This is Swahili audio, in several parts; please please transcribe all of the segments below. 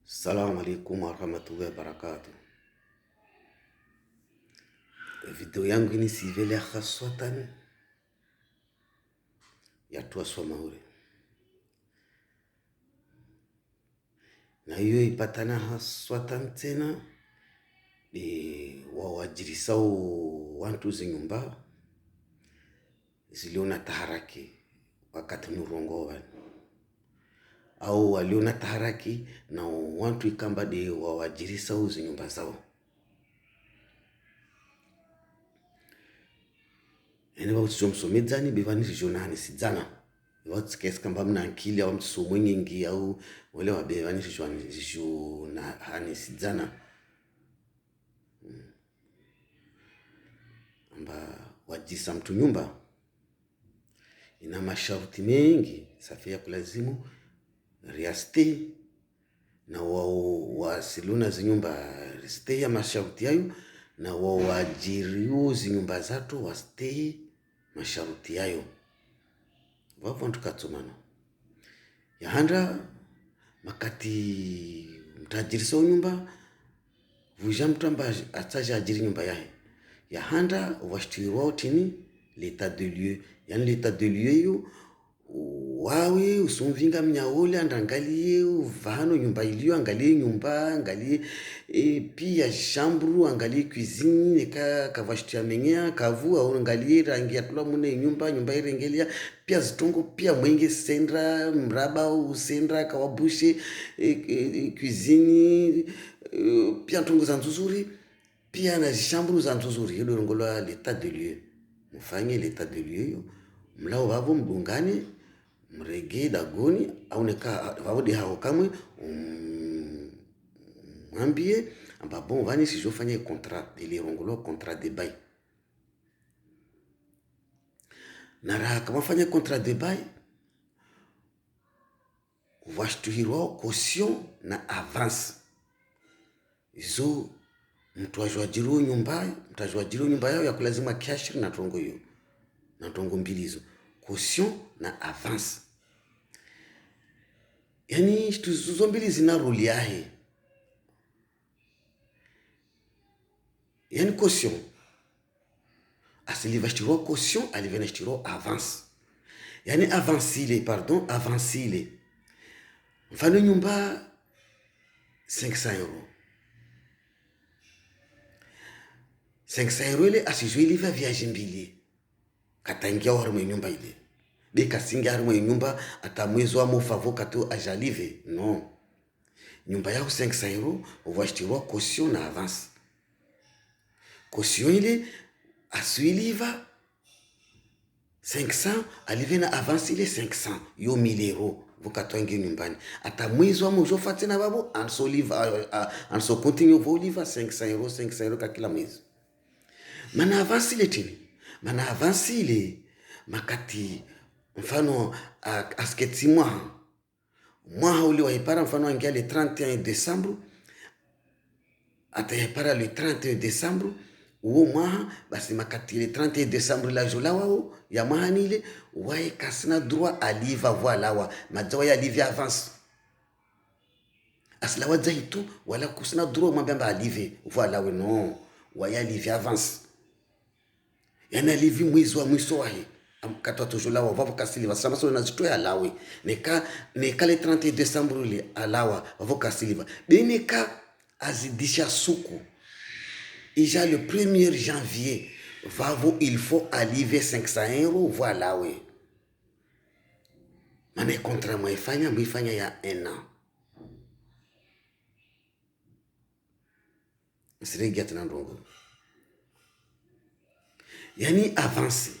Salamu alaikum warahmatullahi wabarakatuh. Video yangu ini sivele haswatan yatu asoma ure na hiyo ipatana haswatan tena wawajirisao wantu zinyumba ziliona taharaki wakati nurongowa au waliona taharaki na wantu ikamba de wawajirisao zinyumba zao. Ene msomedzani bevani jonani sidzana watsikes kamba mna akili au msomo nyingi au wale wabevani jona hani sidzana amba wajisa mtu nyumba ina masharti mengi safia kulazimu riaste na wasiluna zinyumba stay ya masharti hayo na wajiriu zinyumba zato wastay masharti yayo wapo ntukatsomana yahanda makati mtajirisa nyumba vuja mtu amba ataja ajiri nyumba yahe yahanda washtirwa tini l'état de lieu, yani l'état de lieu yo wawe usumvinga mnyaole andangalie uvano nyumba iliyo angalie nyumba angalie pia shambru angalie cuisine neka kavashtia mengea kavu au angalie rangi ya tula mune nyumba irengelia pia zitongo pia mwenge sendra mraba usendra kawabushe cuisine pia ntongo za nzuzuri pia na shambru za nzuzuri hilo rongola l'état de lieu mfanye l'état de lieu yo mlao wavo mdungane mrege dagoni au neka wawodi hao kamwe mwambie amba bon vani si jofanye contrat ili rongolo contrat de bail na raha kama fanya contrat de bail washtuhirwa caution na avance izo mtu ajwajiru nyumba yao ya kulazima cash na tongo hiyo na tongo mbili hizo caution na avance. Yani tuzo mbili zina roli yahe. Yani caution asilivashtirwa caution alivenashtirwa avance. Yani avance ile mfano nyumba 500 euro 500 euro ile asijwe iliva viaje mbili katangia warumwe nyumba ile beka singa harumwe nyumba atamwezo amo favo kato ajalive no nyumba yao 500 euro washtirwa caution na avance. Caution ile asuiliva 500 alive na avance ile 500 yo 1000 euro vukatwange nyumbani atamwezo amo jofate na babo anso continue voliva 500 euro kakila mwezi. Mana avance ile tini mana avance ile makati mfano asketi mwaha uli waipara mfano angia le 31 décembre atayipara le 31 décembre uo mwaha basi makati le 31 décembre la jola wao ya mwaha nile wae kasina droit aliva voilà wa majawa ya alivi avance asla wajahitu wala kusina droit mwambamba alive voilà we no waya alivi avance yana livi mwezi wa mwiso wahe amkatwa tojola wa vavo kasiliva sama so na zitoya alawe neka le 31 décembre le alawa vavo kasiliva beneka azidisha suku ija le 1er janvier vavo il faut alive 500 euro voilà we mane kontra mwifanya ya 1 an siregi atana ndongo yani avance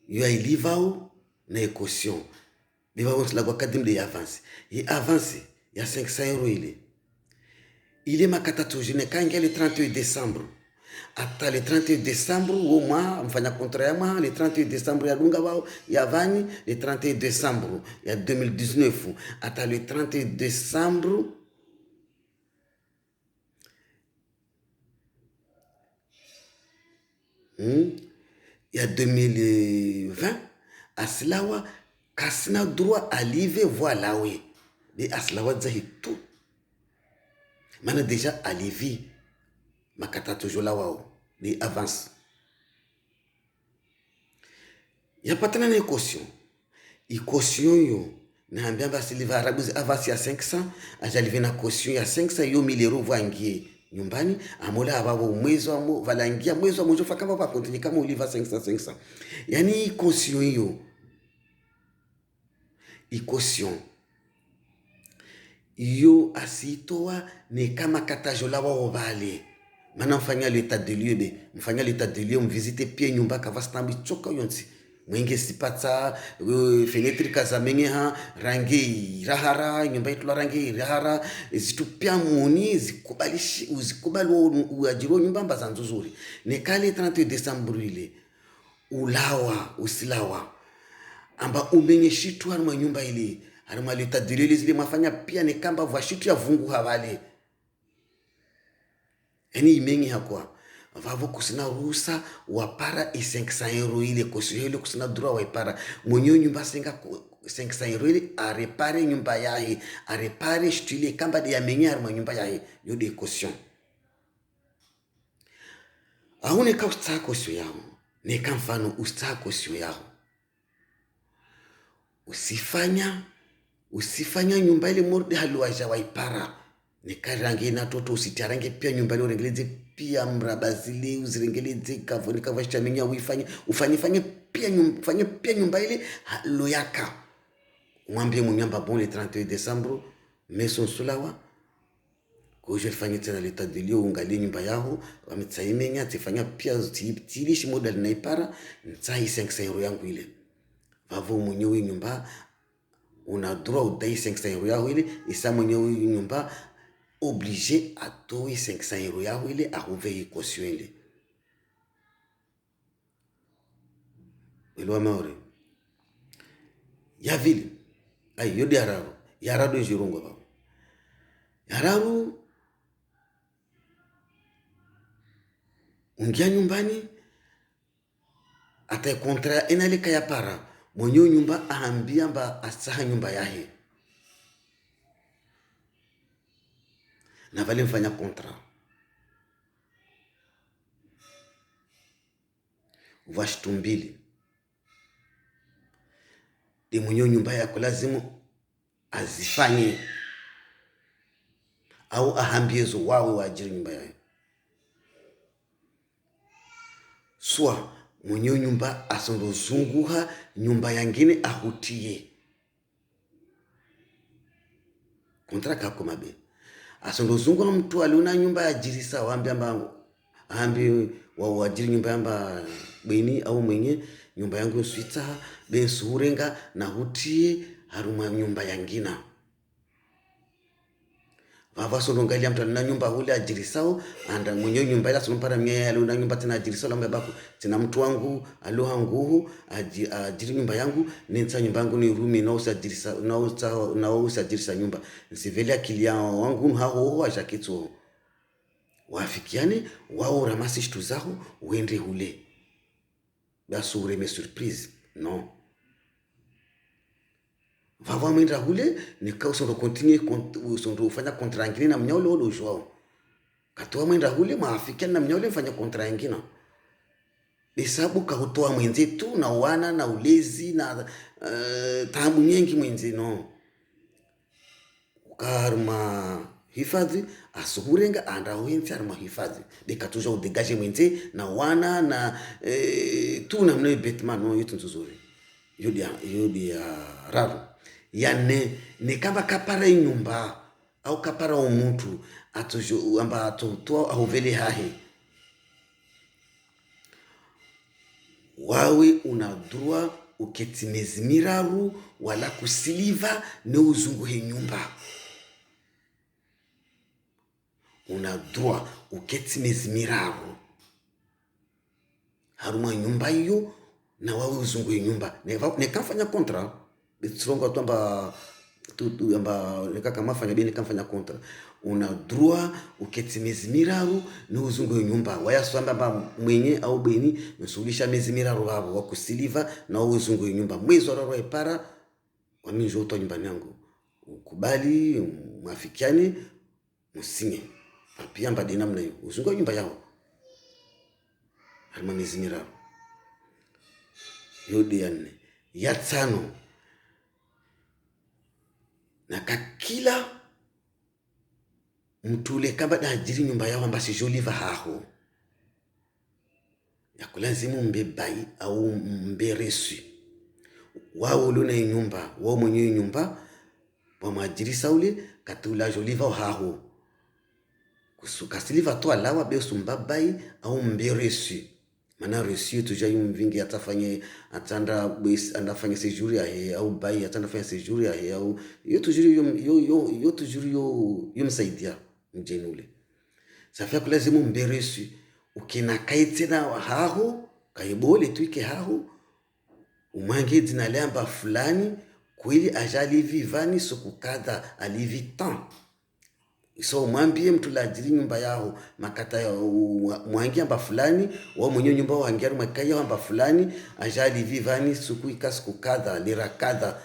yo ilivao na caution bivao la kwa kadim de avance et avance ya 500 euro ile makata tojine kanga le 31 décembre ata le 31 décembre au mois mfanya contrat ya mois le 31 décembre ya dunga wao ya vani le 31 décembre ya 2019 ata le 31 décembre ya 2020 asilawa kasina droit alive voilà we be asla wadzahi tu mana deja alivi makatato jola wao ni avance yapatana na caution yo naambia basi liva arabuzi avance ya 500 ajalive na caution ya 500 yo 1000 euro vangie nyumbani amola ababo mwezi wa valangia mwezi wa mwisho fakama kwa continue kama uliva 500 yani caution yo caution yo asitoa ni kama katajola wao vale mana mfanya l'état de lieu be mfanya l'état de lieu mvisite pia nyumba kavastambi choka yonsi mwenge sipata fenetri kazamenye ha rangi rahara nyumba itula rangi rahara zitupia muni zikubalishi uzikubali uajiro nyumba mbaza nzuri nekale 30 Desembre ile ulawa usilawa amba umenye shitu haruma nyumba ile haruma l'état de lieu zile mafanya pia ne kamba vashitu ya vungu havale eni imengi hakwa vavo kusina rusa wapara 500 euro ile kosihele kusina droit waipara mwenye nyumba senga 500 euro ile arepare nyumba yahe arepare stile kamba de yamenye haruma nyumba yahe yode caution aune ka usta caution yao ne kamfano usta caution yao usifanya nyumba ile morde haluaja waipara nikarange na toto usitarange pia nyumba ile urengeleze pia mrabazili uzirengeleze kavoni kavashita menya ufanye pia nyumba ile loyaka mwambie munyamba bon le 31 Desembre meso sulawa ko je fanye tena l'état de lieu ungali nyumba yao wamitsaimenya tifanya pia tilishi model na ipara ntsai 500 euro yangu ile vavo mwenyewe nyumba una droit udai 500 euro yao ile isa mwenyewe nyumba obligé à toer 500 euro yao ile arouve caution ile elwa maore ya vile ay yodi araru yarado jirongo ba yararu ungia nyumbani ata kontra enale kaya para mwenyo nyumba ahambia mba asaha nyumba yahe na vale mfanya kontra vashtu mbili de mwenyo nyumba yako lazimu azifanye au ahambiezo wao waajiri nyumba yahe swa mwenye nyumba asondozunguha nyumba yangine ahutie kontra kako mabe asondozunguha mtu aliona nyumba ya jirisa waambia amba ahambi wajiri nyumba yamba bweni au mwenye nyumba yangu swita bensurenga na hutie haruma nyumba yangina vava sonongalia mtu na nyumba hule ajirisao anda mwenye nyumba ila sonompara mwenye aliona nyumba tena ajirisao lamba bako tena mtu wangu aloha nguhu ajiri nyumba yangu nensa nyumba yangu ni rumi na usajirisa na usajirisa nyumba nsivele akilia wangu haho ajakitso wafikiane wao ramasi shitu zao uende hule baso ureme surprise non vava mwenda hule nika usondo continue usondo ufanya kontra ingine na mnyaulo olo joao katoa mwenda hule maafikiana na mnyaulo ufanya kontra ingine besabu kahutoa mwenze tu na wana na ulezi na tabu nyingi mwenze no ukarma hifadhi asuhurenga anda wenzi arma hifadhi bekatuja udegaje mwenze na wana na tu na mne betman no yitu nzuri yodi ya raru yane ne kama kapara nyumba au kapara umuntu atojo amba atotoa au vele hahe wawe una droit uketimezi miraru wala kusiliva ne uzunguhe nyumba una droit uketimezi miraru haruma nyumba hiyo na wawe uzunguhe nyumba ne kafanya kontra bitrongo twamba tu amba nikaka mafanya bini kamfanya kontra una droit uketimezi miraru ni uzungu nyumba wayaswamba ba mwenye au beni nsulisha mezi miraru babo wakusiliva na uzungu nyumba mwezo raro epara waminjo to nyumba yangu ukubali mwafikiane musinye pia mbadi namna hiyo uzungu nyumba yao harima miezi miraro yodi ya 4 ya 5 na kakila mtule kamba dajiri nyumba yao ambasi joliva haho ya kulazimu mbebai au mberesu wao luna nyumba wao mwenye nyumba wa majiri saule katula joliva haho kusuka siliva to alawa be sumbabai au mberesu mana resu tuja yumvingi atafanye atanda bes andafanye sejuri ya au bai atanda fanya sejuri ya au yo tujuri yo tujuri yo msaidia mjenule safia kulazimu mberesu ukina kaitena haho kaibole tuike haho umange dina lamba fulani kweli ajali vivani sokukadha alivi tan so mwambie mtu la ajili nyumba yao makata ya mwangi amba fulani wao mwenye nyumba wangiaru makaya amba fulani ajali vivani sukuika sokukadha lira kadha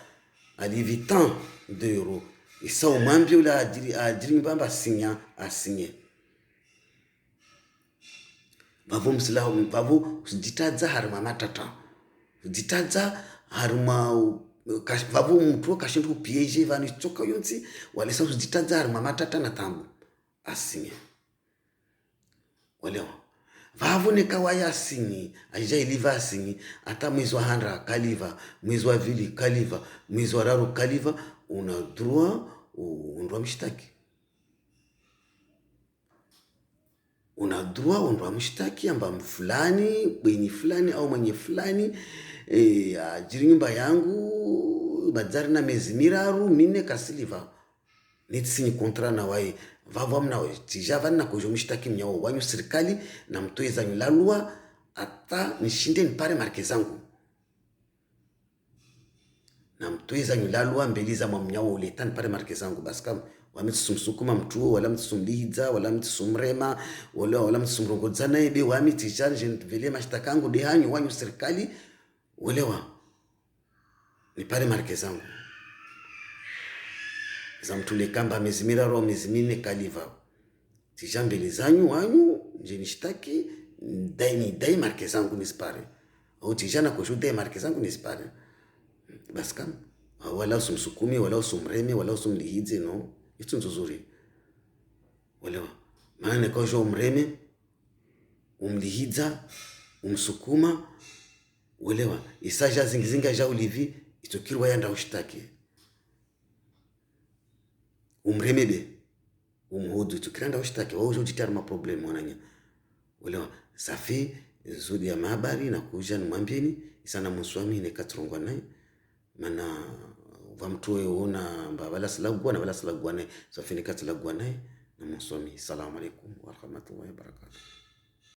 alivi tan d'euro so mwambie la ajili nyumba amba sinya asinye vavo msila vavo usijitaza harima matata usijitaza harima vavo mtu kashindu piege vani choka yonsi walesa usijitaza harima matata na tambu asinye walewa vavo ne kawaya asinye aja iliva asinye ata mwezi wa handra kaliva mwezi wa vili kaliva mwezi wa raru kaliva una droit undwa mshtaki una droit undwa mshtaki amba fulani bweni fulani au mwenye fulani ajiri nyumba yangu bazari na miezi miraru mine kasiliva nitsinyi kontra na wae vavo amna tijava na kujo mshtaki mnyao wanyu serikali na mtoeza nyulalua ata nishinde nipare marke zangu na mtoeza nyulalua mbeliza mnyao uleta nipare marke zangu basi kama wamitsumsukuma mtuo wala mtsumliza wala mtsumrema wala mtsumrongoza naye be wamitijanje vile mashtaka yangu de hanyu wanyu serikali uelewa nipare marke zangu za mtule kamba miezi miraro miezi mine kaliva tijambele zanyu wanyu je nishtaki dai marke zangu nisipare au tijana kushude marke zangu nisipare basi kama wala usumsukumi wala usumreme wala usumlihidze no itu nzuri uelewa maana kwa jo umreme umlihidza umsukuma uelewa isaja zingizinga ja ulivi itokirwa yanda ushtaki umremebe umhudu tukiranda ushtaki wao ujitara ma problem wananya uelewa safi zudi ya mahabari na kuja nimwambieni isana mswami ne katrongwa naye maana vamtoe una mbabala salagwa na bala salagwa naye safi ne katlagwa naye na mswami. Assalamu alaikum wa rahmatullahi wa barakatuh.